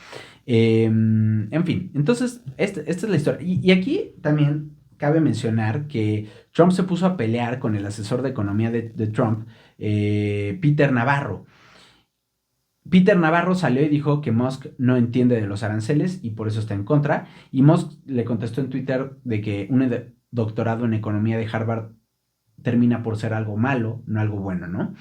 En fin, entonces esta es la historia. Y aquí también cabe mencionar que Trump se puso a pelear con el asesor de economía de Trump, Peter Navarro. Peter Navarro salió y dijo que Musk no entiende de los aranceles y por eso está en contra. Y Musk le contestó en Twitter de que un doctorado en economía de Harvard termina por ser algo malo, no algo bueno, ¿no?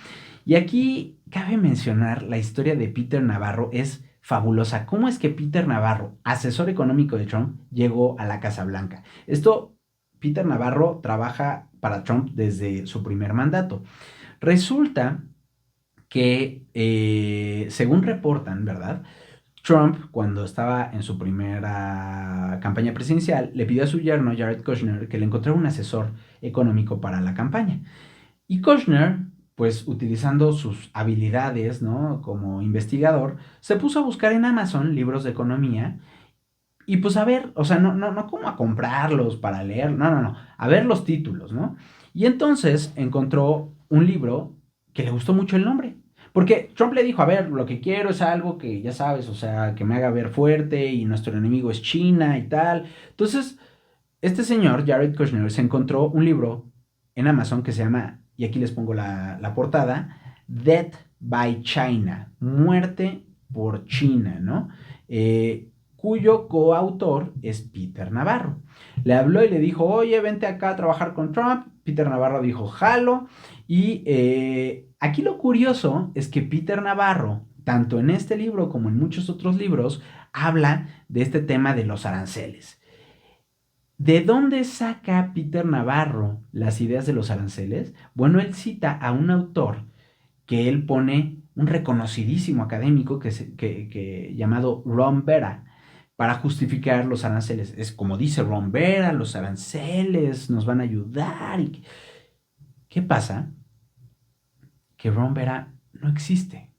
Y aquí cabe mencionar la historia de Peter Navarro, es fabulosa. ¿Cómo es que Peter Navarro, asesor económico de Trump, llegó a la Casa Blanca? Peter Navarro trabaja para Trump desde su primer mandato. Resulta que, según reportan, ¿verdad? Trump, cuando estaba en su primera campaña presidencial, le pidió a su yerno, Jared Kushner, que le encontrara un asesor económico para la campaña. Y Kushner, pues utilizando sus habilidades, ¿no? Como investigador, se puso a buscar en Amazon libros de economía y pues a ver, o sea, no como a comprarlos para leer, no, a ver los títulos, ¿no? Y entonces encontró un libro que le gustó mucho el nombre. Porque Trump le dijo, a ver, lo que quiero es algo que ya sabes, o sea, que me haga ver fuerte y nuestro enemigo es China y tal. Entonces, este señor, Jared Kushner, se encontró un libro en Amazon que se llama, y aquí les pongo la portada, Death by China, muerte por China, ¿no? Cuyo coautor es Peter Navarro. Le habló y le dijo, oye, vente acá a trabajar con Trump. Peter Navarro dijo, jalo. Y aquí lo curioso es que Peter Navarro, tanto en este libro como en muchos otros libros, habla de este tema de los aranceles. ¿De dónde saca Peter Navarro las ideas de los aranceles? Bueno, él cita a un autor que él pone, un reconocidísimo académico llamado Ron Vera, para justificar los aranceles. Es como dice Ron Vera, los aranceles nos van a ayudar. ¿Qué pasa? Que Ron Vera no existe.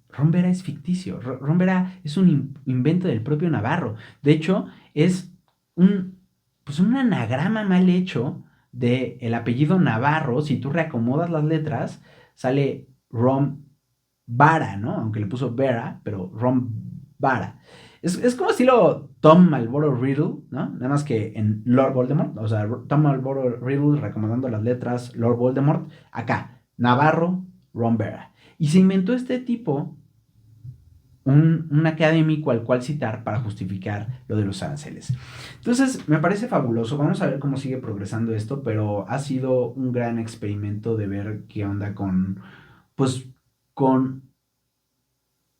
Ron Vera es ficticio. Ron Vera es un invento del propio Navarro. De hecho, es pues un anagrama mal hecho del apellido Navarro. Si tú reacomodas las letras, sale Ron Vara, ¿no? Aunque le puso Vera, pero Ron Vara. Es como estilo Tom Marlboro Riddle, ¿no? Nada más que en Lord Voldemort. O sea, Tom Marlboro Riddle recomendando las letras Lord Voldemort. Acá, Navarro, Ron Vera. Y se inventó este tipo, un académico al cual citar para justificar lo de los aranceles. Entonces, me parece fabuloso. Vamos a ver cómo sigue progresando esto, pero ha sido un gran experimento de ver qué onda pues, con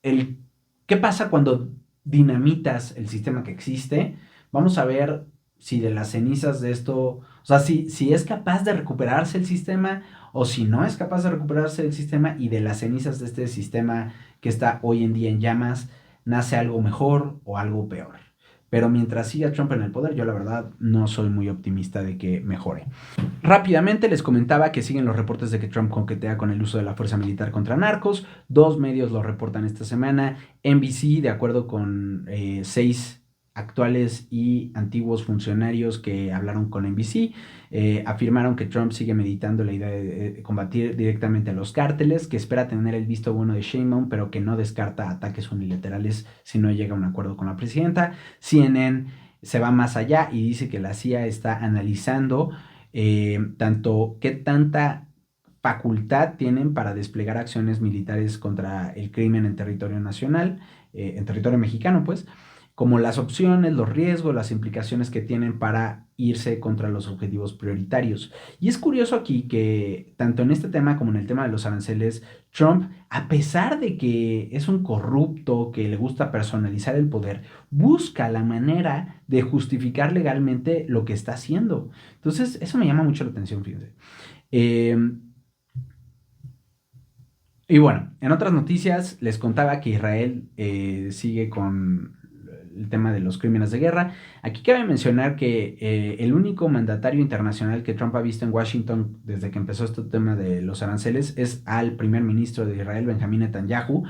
el qué pasa cuando dinamitas el sistema que existe. Vamos a ver si de las cenizas de esto, o sea, si es capaz de recuperarse el sistema o si no es capaz de recuperarse del sistema y de las cenizas de este sistema que está hoy en día en llamas, nace algo mejor o algo peor. Pero mientras siga Trump en el poder, yo la verdad no soy muy optimista de que mejore. Rápidamente les comentaba que siguen los reportes de que Trump coquetea con el uso de la fuerza militar contra narcos. 2 medios lo reportan esta semana. NBC, de acuerdo con 6 actuales y antiguos funcionarios que hablaron con NBC, afirmaron que Trump sigue meditando la idea de combatir directamente a los cárteles, que espera tener el visto bueno de Sheinbaum, pero que no descarta ataques unilaterales si no llega a un acuerdo con la presidenta. CNN se va más allá y dice que la CIA está analizando tanto qué tanta facultad tienen para desplegar acciones militares contra el crimen en territorio nacional, en territorio mexicano, pues, como las opciones, los riesgos, las implicaciones que tienen para irse contra los objetivos prioritarios. Y es curioso aquí que tanto en este tema como en el tema de los aranceles, Trump, a pesar de que es un corrupto, que le gusta personalizar el poder, busca la manera de justificar legalmente lo que está haciendo. Entonces, eso me llama mucho la atención, fíjense. Y bueno, en otras noticias les contaba que Israel sigue con el tema de los crímenes de guerra. Aquí cabe mencionar que el único mandatario internacional que Trump ha visto en Washington desde que empezó este tema de los aranceles es al primer ministro de Israel, Benjamín Netanyahu,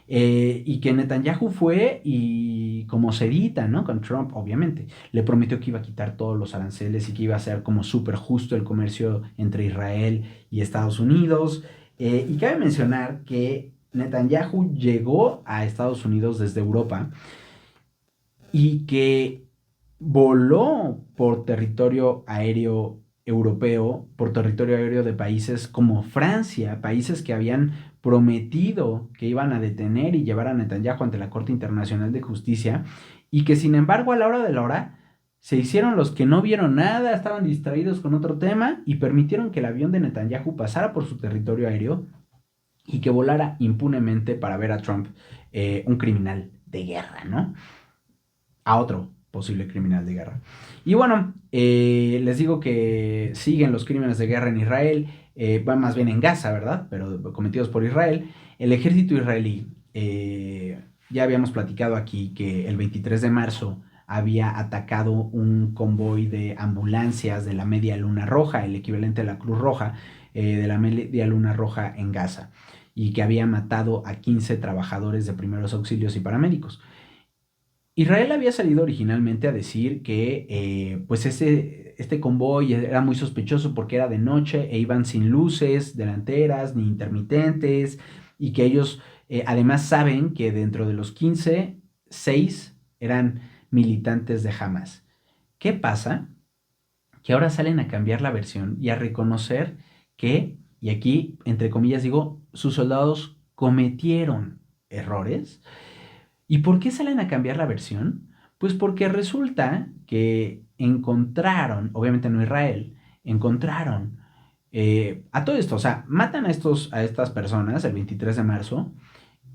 y que Netanyahu fue y como se edita, ¿no? Con Trump, obviamente, le prometió que iba a quitar todos los aranceles y que iba a ser como súper justo el comercio entre Israel y Estados Unidos. Y cabe mencionar que Netanyahu llegó a Estados Unidos desde Europa y que voló por territorio aéreo europeo, por territorio aéreo de países como Francia, países que habían prometido que iban a detener y llevar a Netanyahu ante la Corte Internacional de Justicia, y que sin embargo a la hora de la hora se hicieron los que no vieron nada, estaban distraídos con otro tema y permitieron que el avión de Netanyahu pasara por su territorio aéreo y que volara impunemente para ver a Trump, un criminal de guerra, ¿no? A otro posible criminal de guerra. Y bueno, les digo que siguen los crímenes de guerra en Israel, van más bien en Gaza, ¿verdad? Pero cometidos por Israel. El ejército israelí, ya habíamos platicado aquí que el 23 de marzo había atacado un convoy de ambulancias de la Media Luna Roja, el equivalente a la Cruz Roja, de la Media Luna Roja en Gaza, y que había matado a 15 trabajadores de primeros auxilios y paramédicos. Israel había salido originalmente a decir que pues este convoy era muy sospechoso porque era de noche e iban sin luces delanteras ni intermitentes, y que ellos además saben que dentro de los 15, 6 eran militantes de Hamas. ¿Qué pasa? Que ahora salen a cambiar la versión y a reconocer que, y aquí entre comillas digo, sus soldados cometieron errores. ¿Y por qué salen a cambiar la versión? Pues porque resulta que encontraron, obviamente no Israel, encontraron a todo esto, o sea, matan a estas personas el 23 de marzo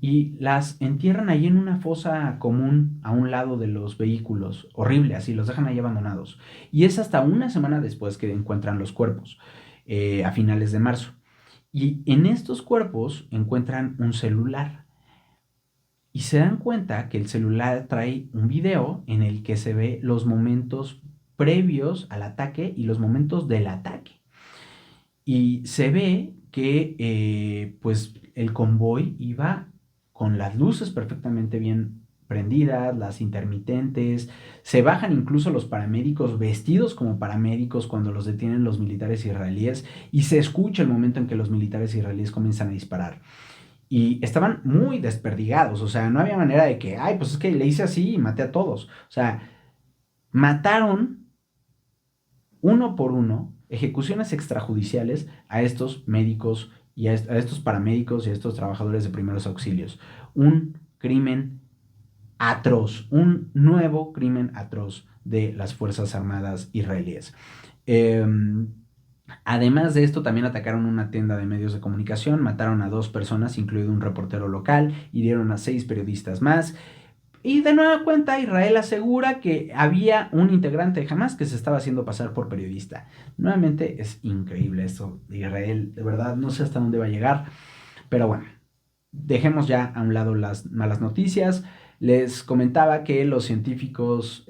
y las entierran ahí en una fosa común a un lado de los vehículos, horrible, así, los dejan ahí abandonados. Y es hasta una semana después que encuentran los cuerpos, a finales de marzo. Y en estos cuerpos encuentran un celular. Y se dan cuenta que el celular trae un video en el que se ve los momentos previos al ataque y los momentos del ataque. Y se ve que pues el convoy iba con las luces perfectamente bien prendidas, las intermitentes, se bajan incluso los paramédicos vestidos como paramédicos cuando los detienen los militares israelíes, y se escucha el momento en que los militares israelíes comienzan a disparar. Y estaban muy desperdigados, o sea, no había manera de que, ay, pues es que le hice así y maté a todos. O sea, mataron uno por uno, ejecuciones extrajudiciales a estos médicos y a estos paramédicos y a estos trabajadores de primeros auxilios. Un crimen atroz, un nuevo crimen atroz de las Fuerzas Armadas israelíes. Eh, Además de esto, también atacaron una tienda de medios de comunicación, mataron a 2 personas, incluido un reportero local, hirieron a 6 periodistas más. Y de nueva cuenta, Israel asegura que había un integrante de Hamas que se estaba haciendo pasar por periodista. Nuevamente es increíble esto de Israel, de verdad, no sé hasta dónde va a llegar, pero bueno, dejemos ya a un lado las malas noticias. Les comentaba que los científicos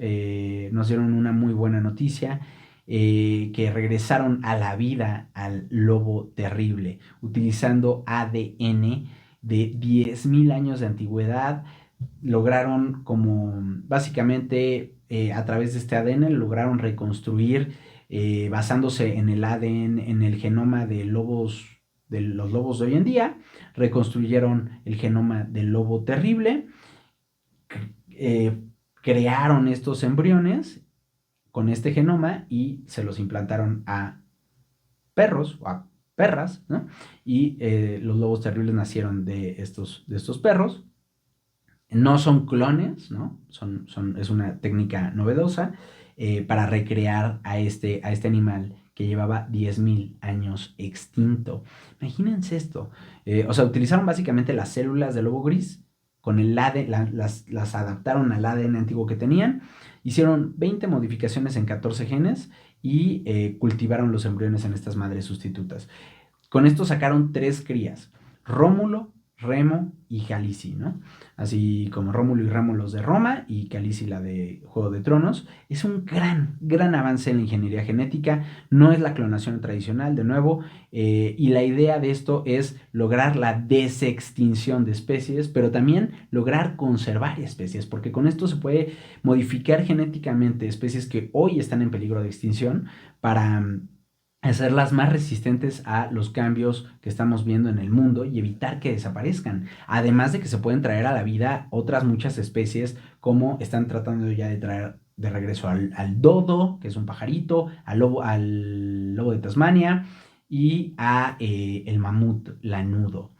nos dieron una muy buena noticia, que regresaron a la vida al lobo terrible, utilizando ADN de 10.000 años de antigüedad. Lograron como básicamente a través de este ADN lograron reconstruir basándose en el ADN, en el genoma de los lobos de hoy en día, reconstruyeron el genoma del lobo terrible, eh, crearon estos embriones con este genoma y se los implantaron a perros o a perras, ¿no? Y los lobos terribles nacieron de estos perros. No son clones, ¿no? Es una técnica novedosa para recrear a este animal que llevaba 10.000 años extinto. Imagínense esto. O sea, utilizaron básicamente las células del lobo gris, con el ADN, las adaptaron al ADN antiguo que tenían, hicieron 20 modificaciones en 14 genes y cultivaron los embriones en estas madres sustitutas. Con esto sacaron 3 crías, Rómulo, Remo y Khaleesi, ¿no? Así como Rómulo y Remo los de Roma y Khaleesi la de Juego de Tronos. Es un gran avance en la ingeniería genética, no es la clonación tradicional, de nuevo, y la idea de esto es lograr la desextinción de especies, pero también lograr conservar especies, porque con esto se puede modificar genéticamente especies que hoy están en peligro de extinción para hacerlas más resistentes a los cambios que estamos viendo en el mundo y evitar que desaparezcan. Además de que se pueden traer a la vida otras muchas especies, como están tratando ya de traer de regreso al dodo, que es un pajarito, al lobo de Tasmania y a el mamut lanudo.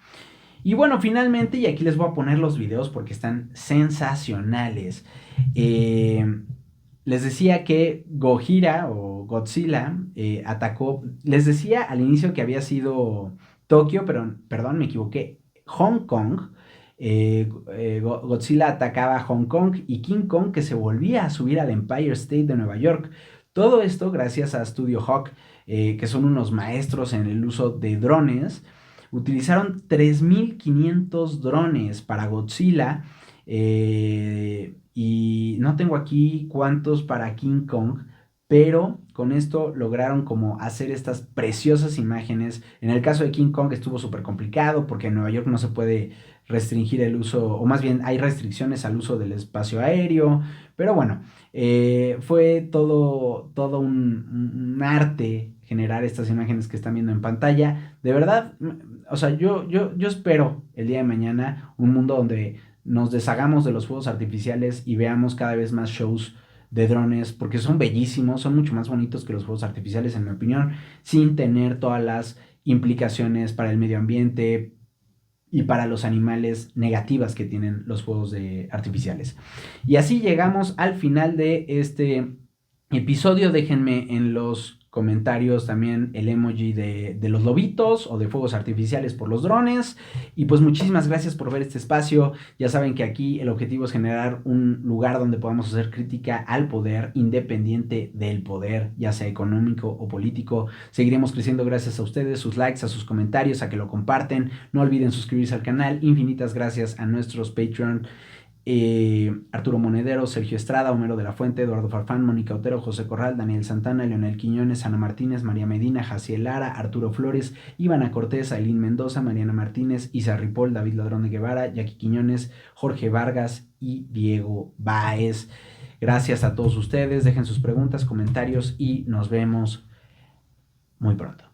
Y bueno, finalmente, y aquí les voy a poner los videos porque están sensacionales. Les decía que Gojira o Godzilla atacó, les decía al inicio que había sido Tokio, pero perdón, me equivoqué, Hong Kong. Godzilla atacaba a Hong Kong y King Kong que se volvía a subir al Empire State de Nueva York. Todo esto gracias a Studio Hawk, que son unos maestros en el uso de drones. Utilizaron 3.500 drones para Godzilla. Y no tengo aquí cuántos para King Kong, pero con esto lograron como hacer estas preciosas imágenes. En el caso de King Kong estuvo súper complicado porque en Nueva York no se puede restringir el uso, o más bien hay restricciones al uso del espacio aéreo, pero bueno, fue todo un arte generar estas imágenes que están viendo en pantalla. De verdad, o sea, yo espero el día de mañana un mundo donde nos deshagamos de los fuegos artificiales y veamos cada vez más shows de drones, porque son bellísimos, son mucho más bonitos que los fuegos artificiales, en mi opinión, sin tener todas las implicaciones para el medio ambiente y para los animales negativas que tienen los fuegos artificiales. Y así llegamos al final de este episodio. Déjenme en los comentarios también el emoji de los lobitos o de fuegos artificiales por los drones. Y pues muchísimas gracias por ver este espacio. Ya saben que aquí el objetivo es generar un lugar donde podamos hacer crítica al poder, independiente del poder, ya sea económico o político. Seguiremos creciendo gracias a ustedes, sus likes, a sus comentarios, a que lo comparten. No olviden suscribirse al canal. Infinitas gracias a nuestros Patreon. Arturo Monedero, Sergio Estrada, Homero de la Fuente, Eduardo Farfán, Mónica Otero, José Corral, Daniel Santana, Leonel Quiñones, Ana Martínez, María Medina, Jaciel Lara, Arturo Flores, Ivana Cortés, Ailín Mendoza, Mariana Martínez, Isa Ripoll, David Ladrón de Guevara, Jackie Quiñones, Jorge Vargas y Diego Báez. Gracias a todos ustedes, dejen sus preguntas, comentarios y nos vemos muy pronto.